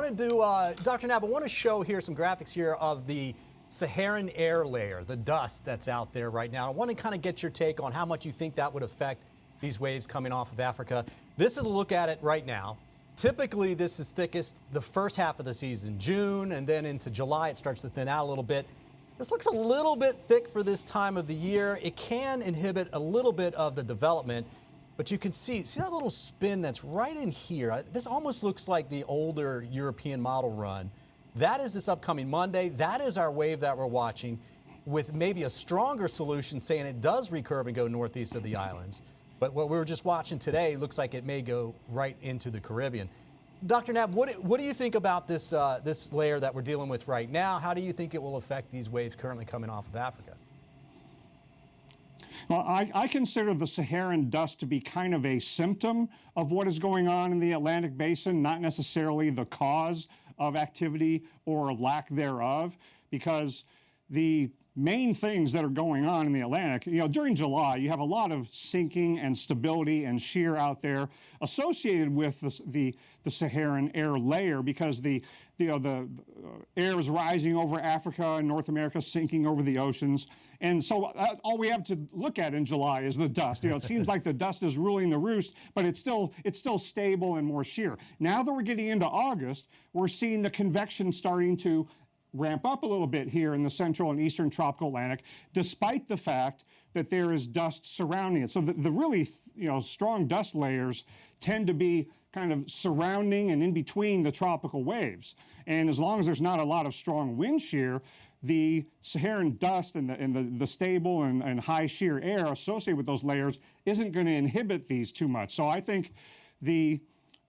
want to do, Dr. Knabb, I want to show here some graphics here of the Saharan air layer, the dust that's out there right now. I want to kind of get your take on how much you think that would affect these waves coming off of Africa. This is a look at it right now. Typically, this is thickest the first half of the season, June, and then into July, it starts to thin out a little bit. This looks a little bit thick for this time of the year. It can inhibit a little bit of the development, but you can see that little spin that's right in here. This almost looks like the older European model run. That is this upcoming Monday. That is our wave that we're watching, with maybe a stronger solution saying it does recurve and go northeast of the islands. But what we were just watching today looks like it may go right into the Caribbean. Dr. Knabb, what do you think about this, this layer that we're dealing with right now? How do you think it will affect these waves currently coming off of Africa? Well, I consider the Saharan dust to be kind of a symptom of what is going on in the Atlantic Basin, not necessarily the cause of activity or lack thereof, because the main things that are going on in the Atlantic, during July, you have a lot of sinking and stability and shear out there associated with the Saharan air layer, because the air is rising over Africa and North America, sinking over the oceans. And so all we have to look at in July is the dust. It seems like the dust is ruling the roost, but it's still stable and more shear. Now that we're getting into August, we're seeing the convection starting to ramp up a little bit here in the central and eastern tropical Atlantic, despite the fact that there is dust surrounding it. So the really strong dust layers tend to be kind of surrounding and in between the tropical waves. And as long as there's not a lot of strong wind shear, the Saharan dust and the stable and high shear air associated with those layers isn't going to inhibit these too much. So I think the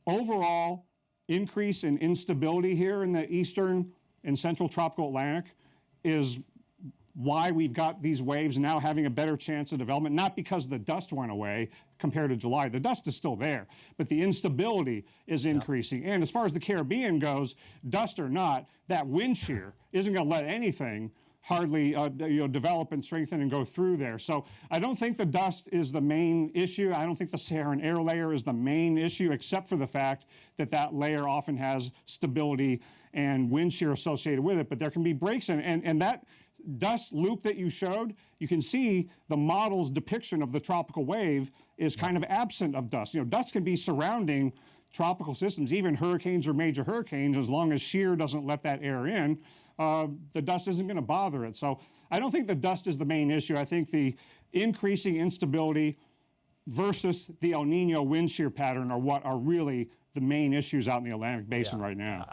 overall increase in instability here in the eastern and central tropical Atlantic is why we've got these waves now having a better chance of development, not because the dust went away compared to July. The dust is still there, but the instability is increasing. And as far as the Caribbean goes, dust or not, that wind shear isn't going to let anything hardly develop and strengthen and go through there. So I don't think the dust is the main issue. I don't think the Saharan air layer is the main issue, except for the fact that that layer often has stability and wind shear associated with it. But there can be breaks in it. And that dust loop that you showed, you can see the model's depiction of the tropical wave is kind of absent of dust. Dust can be surrounding tropical systems, even hurricanes or major hurricanes, as long as shear doesn't let that air in. The dust isn't going to bother it. So I don't think the dust is the main issue. I think the increasing instability versus the El Nino wind shear pattern are what are really the main issues out in the Atlantic Basin right now.